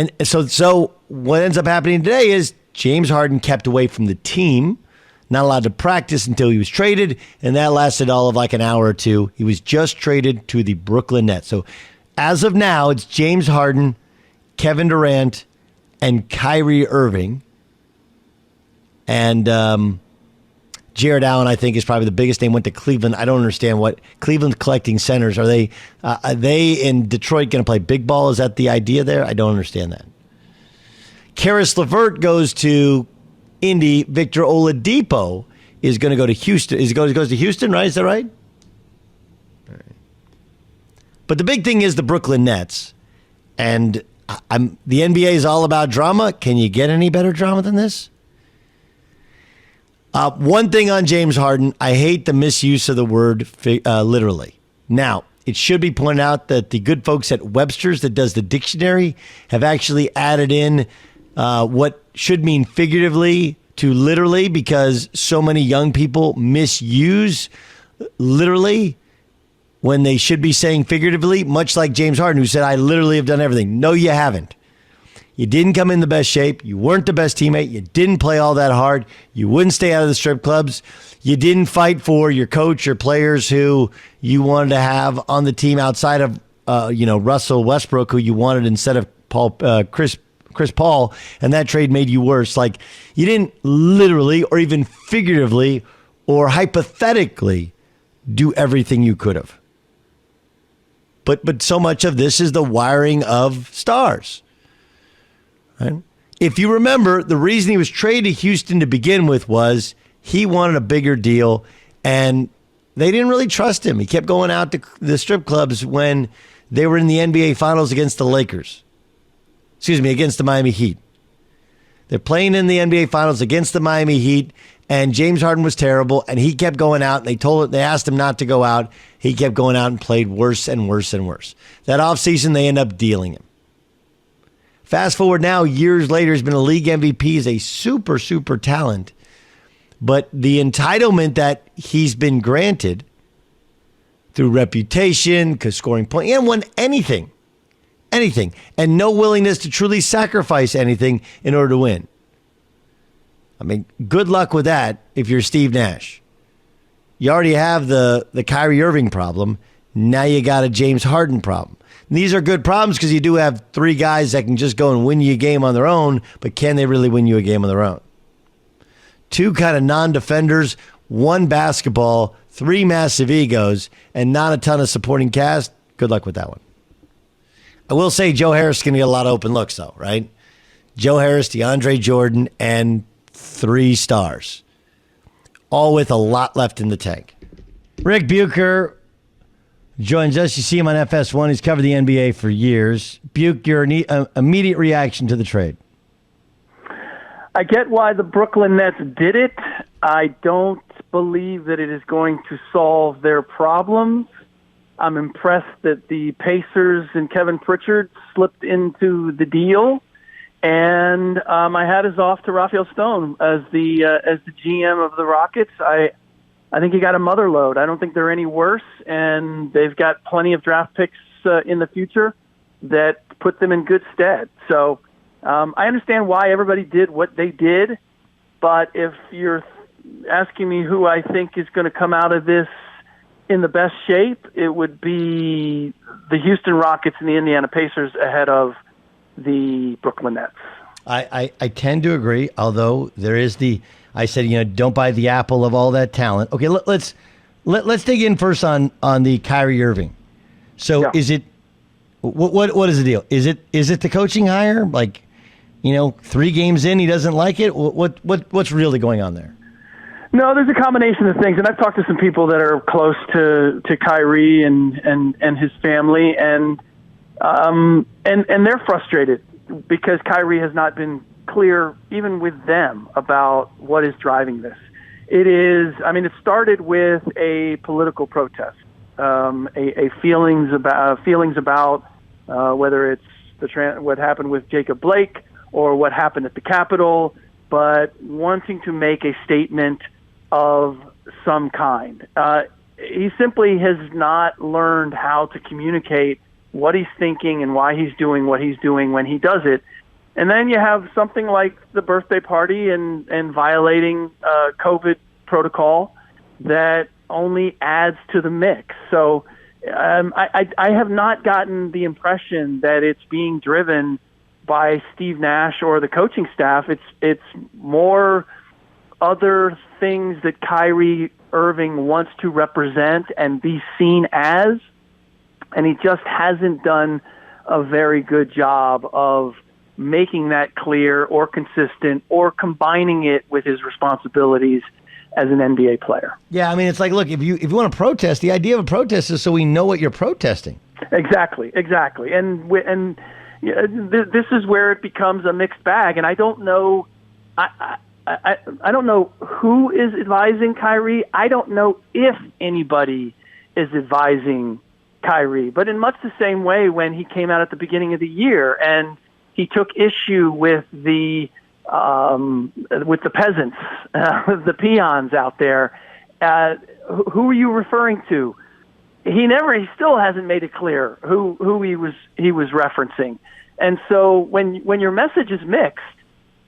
And so what ends up happening today is James Harden kept away from the team, not allowed to practice until he was traded, and that lasted all of like an hour or two. He was just traded to the Brooklyn Nets. So as of now, it's James Harden, Kevin Durant, and Kyrie Irving. And Jarrett Allen, I think, is probably the biggest name. Went to Cleveland. I don't understand what Cleveland's collecting centers. Are they in Detroit going to play big ball? Is that the idea there? I don't understand that. Caris LeVert goes to Indy. Victor Oladipo is going to go to Houston. He goes to Houston, right? Is that right? All right. But the big thing is the Brooklyn Nets. And the NBA is all about drama. Can you get any better drama than this? One thing on James Harden, I hate the misuse of the word literally. Now, it should be pointed out that the good folks at Webster's that does the dictionary have actually added in what should mean figuratively to literally, because so many young people misuse literally when they should be saying figuratively, much like James Harden, who said, I literally have done everything. No, you haven't. You didn't come in the best shape. You weren't the best teammate. You didn't play all that hard. You wouldn't stay out of the strip clubs. You didn't fight for your coach or players who you wanted to have on the team outside of, Russell Westbrook, who you wanted instead of Chris Paul, and that trade made you worse. Like, you didn't literally or even figuratively or hypothetically do everything you could have. But so much of this is the wiring of stars. Right? If you remember, the reason he was traded to Houston to begin with was he wanted a bigger deal, and they didn't really trust him. He kept going out to the strip clubs when they were in the NBA Finals against the Lakers. Against the Miami Heat. They're playing in the NBA Finals against the Miami Heat, and James Harden was terrible, and he kept going out, and they asked him not to go out. He kept going out and played worse and worse and worse. That offseason, they end up dealing him. Fast forward now, years later, he's been a league MVP. He's a super, super talent. But the entitlement that he's been granted through reputation, because scoring points, he hadn't won anything, and no willingness to truly sacrifice anything in order to win. I mean, good luck with that if you're Steve Nash. You already have the Kyrie Irving problem. Now you got a James Harden problem. And these are good problems because you do have three guys that can just go and win you a game on their own, but can they really win you a game on their own? Two kind of non-defenders, one basketball, three massive egos, and not a ton of supporting cast. Good luck with that one. I will say Joe Harris is going to get a lot of open looks, though, right? Joe Harris, DeAndre Jordan, and three stars, all with a lot left in the tank. Rick Bucher joins us. You see him on FS1. He's covered the NBA for years. Bucher, your immediate reaction to the trade? I get why the Brooklyn Nets did it. I don't believe that it is going to solve their problems. I'm impressed that the Pacers and Kevin Pritchard slipped into the deal. And my hat is off to Rafael Stone as the GM of the Rockets. I think he got a mother load. I don't think they're any worse, and they've got plenty of draft picks in the future that put them in good stead. So I understand why everybody did what they did, but if you're asking me who I think is going to come out of this in the best shape, it would be the Houston Rockets and the Indiana Pacers ahead of the Brooklyn Nets. I tend to agree, although there is I said, don't buy the apple of all that talent. Okay, let's dig in first on the Kyrie Irving. So yeah. Is it what is the deal? Is it the coaching hire? Like, 3 games in, he doesn't like it. What's really going on there? No, there's a combination of things, and I've talked to some people that are close to Kyrie and his family, and they're frustrated because Kyrie has not been clear, even with them, about what is driving this. It started with a political protest, feelings about whether it's what happened with Jacob Blake or what happened at the Capitol, but wanting to make a statement of some kind. He simply has not learned how to communicate what he's thinking and why he's doing what he's doing when he does it. And then you have something like the birthday party and violating COVID protocol that only adds to the mix. So I have not gotten the impression that it's being driven by Steve Nash or the coaching staff. It's more other things that Kyrie Irving wants to represent and be seen as, and he just hasn't done a very good job of making that clear or consistent or combining it with his responsibilities as an NBA player. Yeah, I mean, it's like, look, if you want to protest, the idea of a protest is so we know what you're protesting. Exactly. And this is where it becomes a mixed bag, and I don't know. I don't know who is advising Kyrie. I don't know if anybody is advising Kyrie. But in much the same way, when he came out at the beginning of the year and he took issue with the peasants, the peons out there, who are you referring to? He still hasn't made it clear who he was referencing. And so when your message is mixed,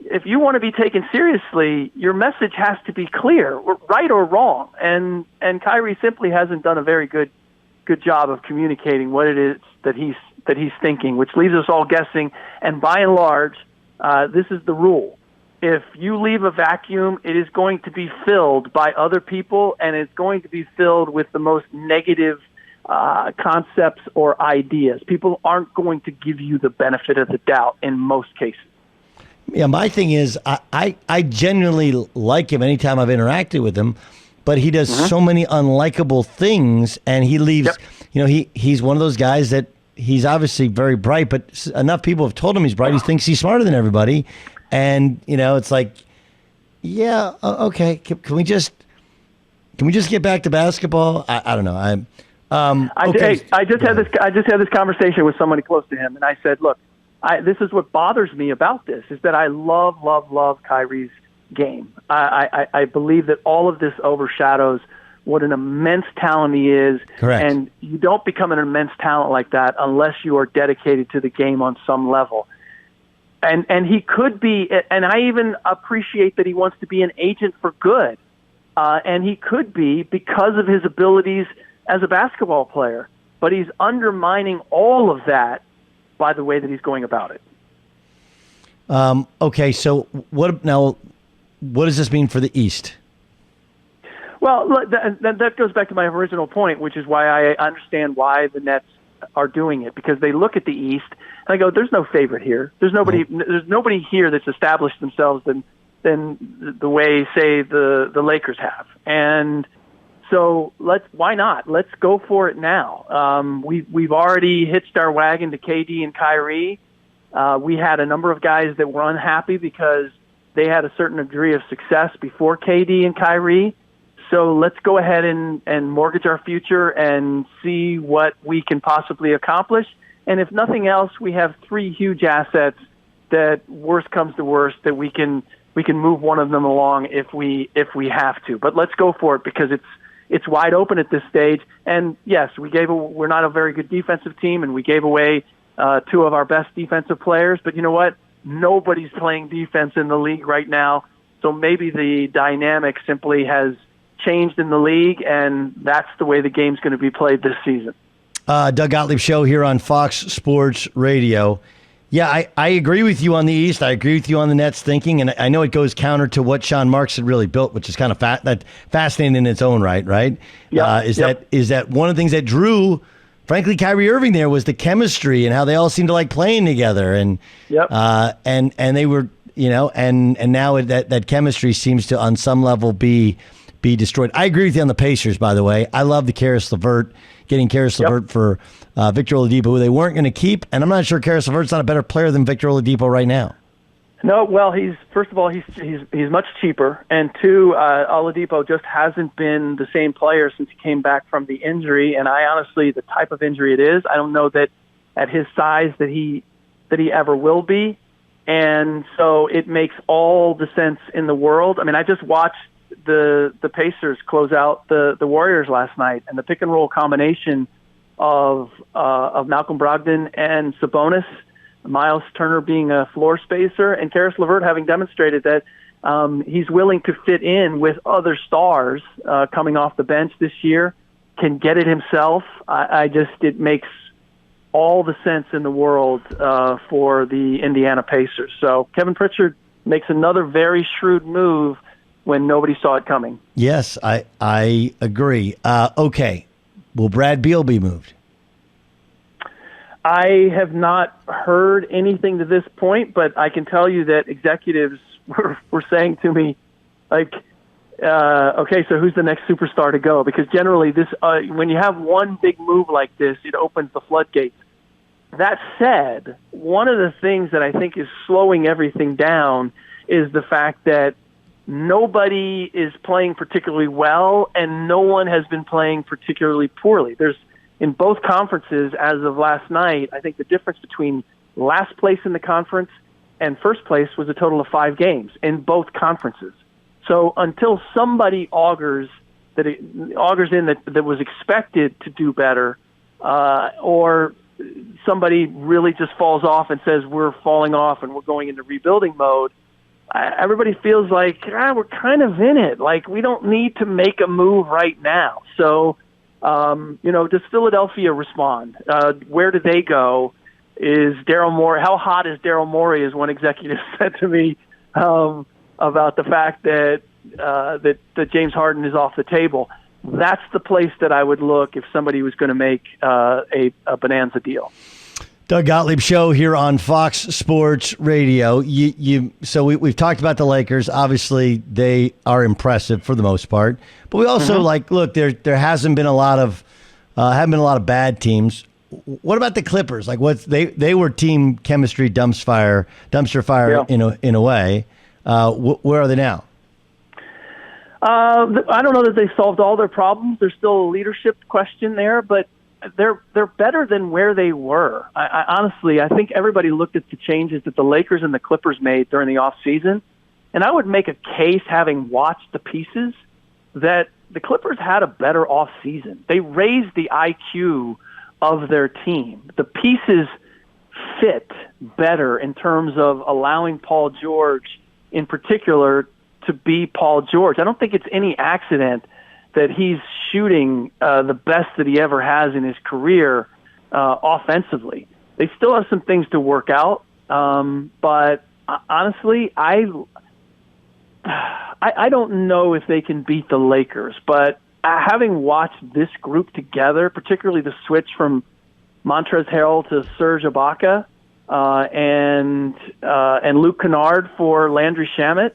if you want to be taken seriously, your message has to be clear, right or wrong. And Kyrie simply hasn't done a very good job of communicating what it is that he's thinking, which leaves us all guessing. And by and large, this is the rule. If you leave a vacuum, it is going to be filled by other people, and it's going to be filled with the most negative concepts or ideas. People aren't going to give you the benefit of the doubt in most cases. Yeah, my thing is, I genuinely like him anytime I've interacted with him, but he does so many unlikable things, and he leaves, he's one of those guys that he's obviously very bright, but enough people have told him he's bright. He thinks he's smarter than everybody. And, it's like, yeah, okay. Can we just get back to basketball? I don't know. I just had this conversation with somebody close to him, and I said, look, this is what bothers me about this, is that I love Kyrie's game. I believe that all of this overshadows what an immense talent he is. Correct. And you don't become an immense talent like that unless you are dedicated to the game on some level. And he could be, and I even appreciate that he wants to be an agent for good. And he could be because of his abilities as a basketball player. But he's undermining all of that by the way that he's going about it. Okay, so what does this mean for the East? Well, that goes back to my original point, which is why I understand why the Nets are doing it, because they look at the East and I go, "There's no favorite here. There's nobody here that's established themselves than the way, say, the Lakers have." And so why not? Let's go for it now. We've already hitched our wagon to KD and Kyrie. We had a number of guys that were unhappy because they had a certain degree of success before KD and Kyrie. So let's go ahead and mortgage our future and see what we can possibly accomplish. And if nothing else, we have three huge assets that, worst comes to worst, that we can move one of them along if we have to. But let's go for it, because it's wide open at this stage. And yes, we're not a very good defensive team, and we gave away two of our best defensive players. But you know what? Nobody's playing defense in the league right now. So maybe the dynamic simply has changed in the league, and that's the way the game's going to be played this season. Doug Gottlieb Show here on Fox Sports Radio. Yeah, I agree with you on the East. I agree with you on the Nets thinking, and I know it goes counter to what Sean Marks had really built, which is kind of fascinating in its own right? Yeah. Is that one of the things that drew, frankly, Kyrie Irving there was the chemistry and how they all seemed to like playing together, and and they were, and now that chemistry seems to on some level be destroyed. I agree with you on the Pacers, by the way. I love the Caris LeVert, getting Caris LeVert for Victor Oladipo, who they weren't going to keep. And I'm not sure Caris LeVert's not a better player than Victor Oladipo right now. No, well, he's much cheaper. And two, Oladipo just hasn't been the same player since he came back from the injury. And I honestly, the type of injury it is, I don't know that at his size that he ever will be. And so it makes all the sense in the world. I mean, I just watched the Pacers close out the Warriors last night, and the pick and roll combination of Malcolm Brogdon and Sabonis, Miles Turner being a floor spacer, and Caris LeVert having demonstrated that he's willing to fit in with other stars coming off the bench this year, can get it himself. It makes all the sense in the world for the Indiana Pacers. So Kevin Pritchard makes another very shrewd move when nobody saw it coming. Yes, I agree. Okay, will Brad Beal be moved? I have not heard anything to this point, but I can tell you that executives were saying to me, like, okay, so who's the next superstar to go? Because generally, this when you have one big move like this, it opens the floodgates. That said, one of the things that I think is slowing everything down is the fact that nobody is playing particularly well, and no one has been playing particularly poorly. There's in both conferences, as of last night, I think the difference between last place in the conference and first place was a total of 5 games in both conferences. So until somebody augurs in that was expected to do better, or somebody really just falls off and says we're falling off and we're going into rebuilding mode, everybody feels like we're kind of in it. Like, we don't need to make a move right now. So, does Philadelphia respond? Where do they go? Is Daryl Morey? How hot is Daryl Morey? As one executive said to me about the fact that that James Harden is off the table. That's the place that I would look if somebody was going to make a bonanza deal. Doug Gottlieb Show here on Fox Sports Radio. So we've talked about the Lakers. Obviously, they are impressive for the most part, but we also look. There hasn't been a lot of bad teams. What about the Clippers? Like, they were team chemistry dumpster fire in a way. Where are they now? I don't know that they solved all their problems. There's still a leadership question there, but they're better than where they were. I honestly, I think everybody looked at the changes that the Lakers and the Clippers made during the offseason, and I would make a case, having watched the pieces, that the Clippers had a better offseason. They raised the IQ of their team. The pieces fit better in terms of allowing Paul George, in particular, to be Paul George. I don't think it's any accident that he's shooting the best that he ever has in his career offensively. They still have some things to work out, but honestly, I don't know if they can beat the Lakers. But having watched this group together, particularly the switch from Montrezl Harrell to Serge Ibaka and Luke Kennard for Landry Shamet,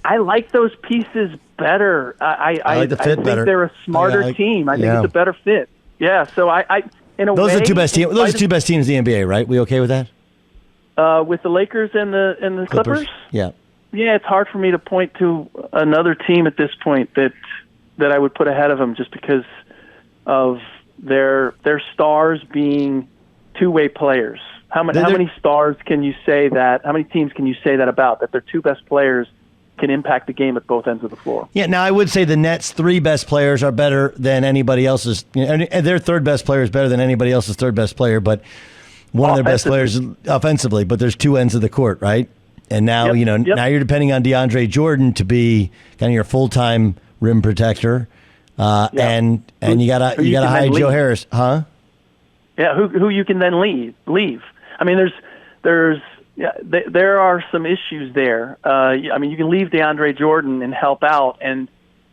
I like those pieces better. I like the fit I think better. They're a smarter team. I think it's a better fit. Yeah. So those are the two best teams. Those are the two best teams in the NBA, right? We okay with that? With the Lakers and the Clippers? Yeah. Yeah. It's hard for me to point to another team at this point that I would put ahead of them, just because of their stars being two-way players. How many stars can you say that? How many teams can you say that about? That their two best players can impact the game at both ends of the floor. Yeah, now I would say the Nets' 3 best players are better than anybody else's. And their third best player is better than anybody else's third best player, but one of their best players offensively. But there's 2 ends of the court, right? And now now you're depending on DeAndre Jordan to be kind of your full-time rim protector, and you gotta hide Joe Harris, huh? Yeah, who you can then leave. I mean, there are some issues there. I mean, you can leave DeAndre Jordan and help out, and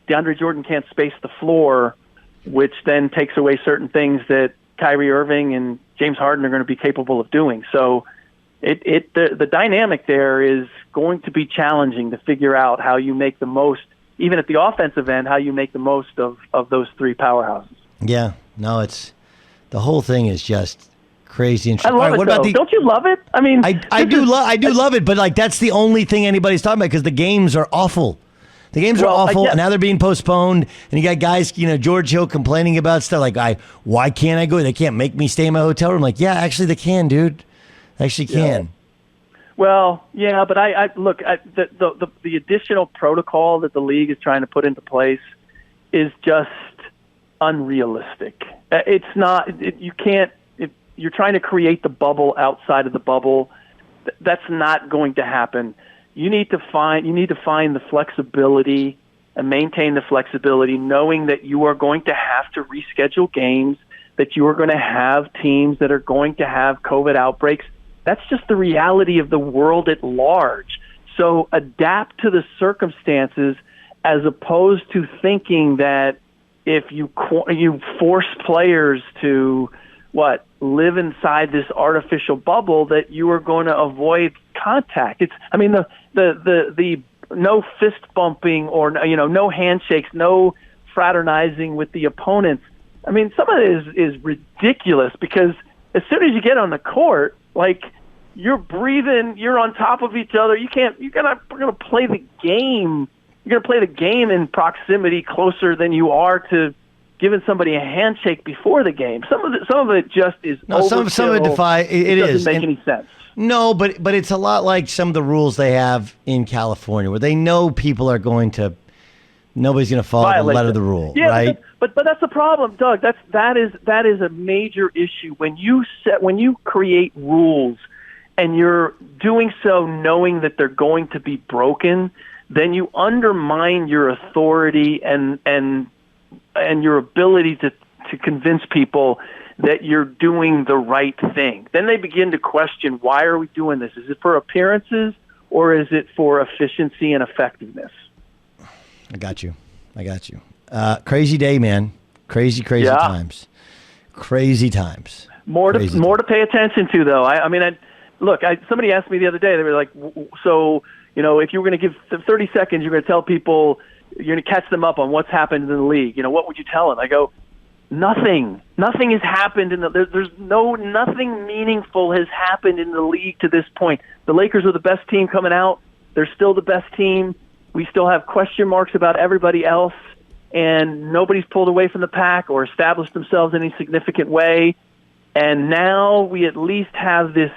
DeAndre Jordan can't space the floor, which then takes away certain things that Kyrie Irving and James Harden are going to be capable of doing. So the dynamic there is going to be challenging to figure out how you make the most, even at the offensive end, how you make the most of those 3 powerhouses. Yeah, no, the whole thing is just crazy interesting. I love it, don't you love it? I mean, I do love it, but that's the only thing anybody's talking about, because the games are awful. The games are awful, and now they're being postponed. And you got guys, George Hill complaining about stuff like, why can't I go? They can't make me stay in my hotel room. Like, yeah, actually they can, dude. They actually can. Yeah. Well, yeah, but I look at the additional protocol that the league is trying to put into place is just unrealistic. It's not. You can't. You're trying to create the bubble outside of the bubble. That's not going to happen. You need to find the flexibility and maintain the flexibility, knowing that you are going to have to reschedule games, that you are going to have teams that are going to have COVID outbreaks. That's just the reality of the world at large. So adapt to the circumstances, as opposed to thinking that if you force players to live inside this artificial bubble, that you are going to avoid contact. The no fist bumping or no handshakes, no fraternizing with the opponents. I mean, some of it is ridiculous, because as soon as you get on the court, you're breathing, you're on top of each other. We're gonna play the game. You're gonna play the game in proximity closer than you are to giving somebody a handshake before the game. Some of it just is overkill. Some of it it doesn't make any sense. No, but it's a lot like some of the rules they have in California, where they know people are nobody's going to follow the letter of the rule, right? But that's the problem, Doug. That is a major issue when you create rules and you're doing so knowing that they're going to be broken. Then you undermine your authority and your ability to convince people that you're doing the right thing. Then they begin to question, why are we doing this? Is it for appearances, or is it for efficiency and effectiveness? I got you. Crazy day, man. Crazy times. Crazy times. More to pay attention to, though. Somebody asked me the other day, they were like, so, if you were going to give 30 seconds, you're going to tell people, you're going to catch them up on what's happened in the league. What would you tell them? I go, nothing. Nothing has happened nothing meaningful has happened in the league to this point. The Lakers are the best team coming out. They're still the best team. We still have question marks about everybody else, and nobody's pulled away from the pack or established themselves in any significant way. And now we at least have this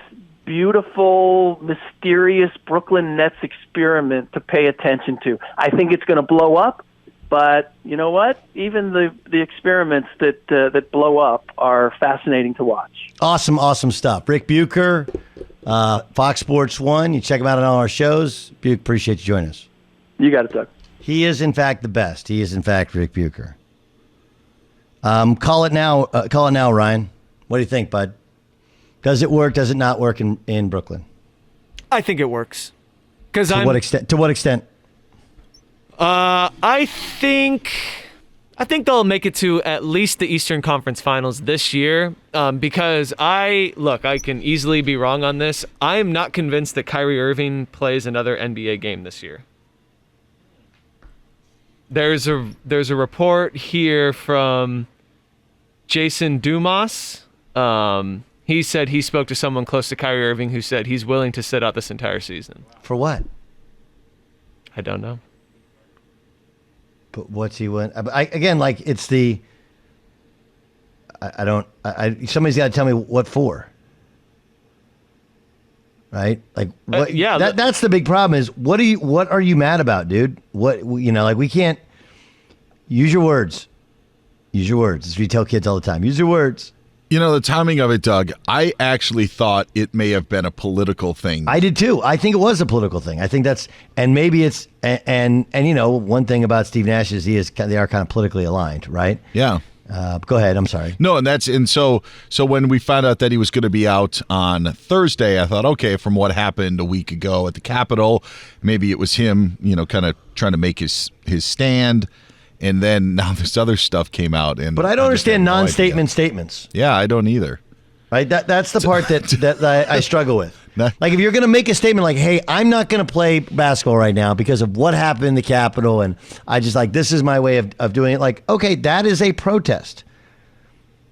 beautiful, mysterious Brooklyn Nets experiment to pay attention to. I think it's going to blow up, but you know what? Even the experiments that blow up are fascinating to watch. Awesome stuff. Rick Bucher, Fox Sports 1. You check him out on all our shows. Bucher, appreciate you joining us. You got it, Doug. He is, in fact, the best. He is, in fact, Rick Bucher. Call it now, Ryan. What do you think, bud? Does it work? Does it not work in Brooklyn? I think it works. To what extent? I think they'll make it to at least the Eastern Conference Finals this year. Because I can easily be wrong on this. I am not convinced that Kyrie Irving plays another NBA game this year. There's a report here from Jason Dumas. He said he spoke to someone close to Kyrie Irving who said he's willing to sit out this entire season. For what? I don't know. But what's he willing? It's the. I don't. Somebody's got to tell me what for. Right? What, that's the big problem. Is what are you mad about, dude? We can't use your words. Use your words. As we tell kids all the time. Use your words. The timing of it, Doug, I actually thought it may have been a political thing. I did too. I think it was a political thing. I think and maybe it's, and one thing about Steve Nash is they are kind of politically aligned, right? Yeah. Go ahead. I'm sorry. No, and so when we found out that he was going to be out on Thursday, I thought, okay, from what happened a week ago at the Capitol, maybe it was him, kind of trying to make his stand. And then now this other stuff came out, but I don't understand non-statement statements. Yeah, I don't either. Right, that's the part that I struggle with. Like, if you're going to make a statement like, "Hey, I'm not going to play basketball right now because of what happened in the Capitol, and I just this is my way of doing it." Like, okay, that is a protest.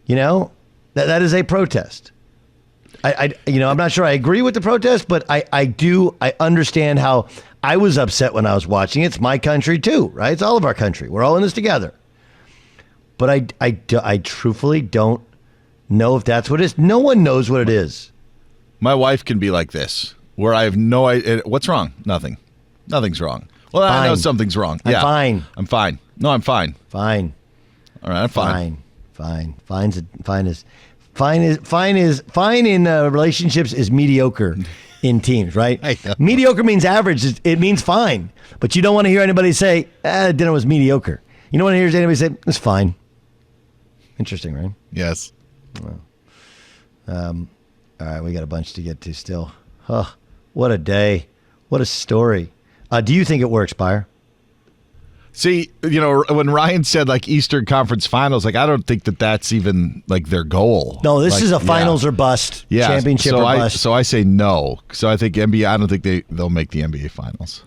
That is a protest. I'm not sure I agree with the protest, but I understand how. I was upset when I was watching. It's my country too, right? It's all of our country. We're all in this together. But I truthfully don't know if that's what it is. No one knows what it is. My wife can be like this, where I have no idea. What's wrong? Nothing. Nothing's wrong. Well, fine. I know something's wrong. I'm fine. I'm fine. No, I'm fine. Fine. All right, fine. Fine. Fine in relationships is mediocre in teams, right? I know. Mediocre means average. It means fine. But you don't want to hear anybody say, dinner was mediocre. You don't want to hear anybody say, it's fine. Interesting, right? Yes. All right, we got a bunch to get to still. Oh, what a day. What a story. Do you think it works, Buyer? See, when Ryan said like Eastern Conference Finals, like I don't think that's even like their goal. No, this Like, is a finals or bust, championship or bust. So I say no. So I think NBA. I don't think they'll make the NBA Finals.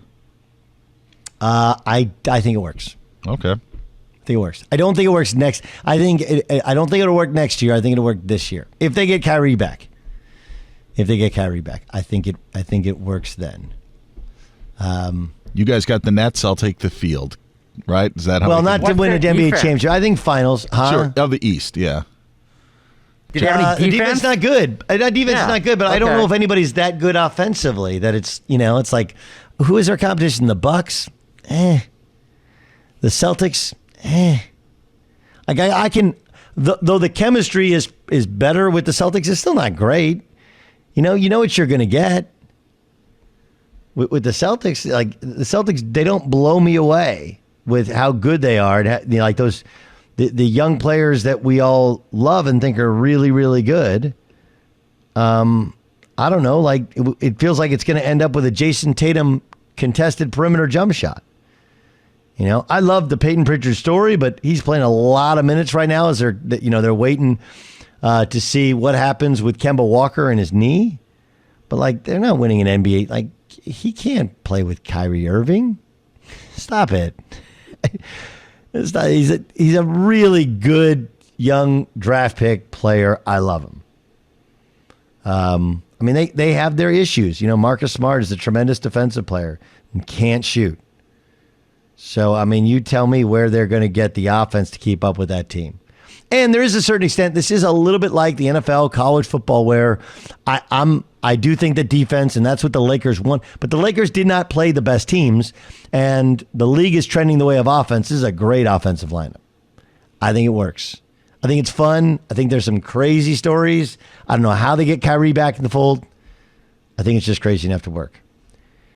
I think it works. Okay. I think it works. I don't think it works next. I don't think it'll work next year. I think it'll work this year if they get Kyrie back. I think it works then. You guys got the Nets. I'll take the field. Right? Is that how? Well, not to win an NBA championship. I think finals. Sure. Of the East, yeah. Did you have any The defense is not good. That defense is not good, but I don't know if anybody's that good offensively. That it's it's like, who is our competition? The Bucks, The Celtics, Like I can, though the chemistry is better with the Celtics, it's still not great. You know what you're going to get with the Celtics. Like the Celtics, they don't blow me away with how good they are. Like those, the young players that we all love and think are really, really good. I don't know. Like it feels like it's going to end up with a Jason Tatum contested perimeter jump shot. I love the Peyton Pritchard story, but he's playing a lot of minutes right now as they're waiting to see what happens with Kemba Walker and his knee. But like they're not winning an NBA. Like he can't play with Kyrie Irving. Stop it. It's not, he's a really good young draft pick player. I love him. I mean, they have their issues. Marcus Smart is a tremendous defensive player and can't shoot. So, I mean, you tell me where they're going to get the offense to keep up with that team. And there is a certain extent, this is a little bit like the NFL, college football, where I do think that defense, and that's what the Lakers want. But the Lakers did not play the best teams, and the league is trending the way of offense. This is a great offensive lineup. I think it works. I think it's fun. I think there's some crazy stories. I don't know how they get Kyrie back in the fold. I think it's just crazy enough to work.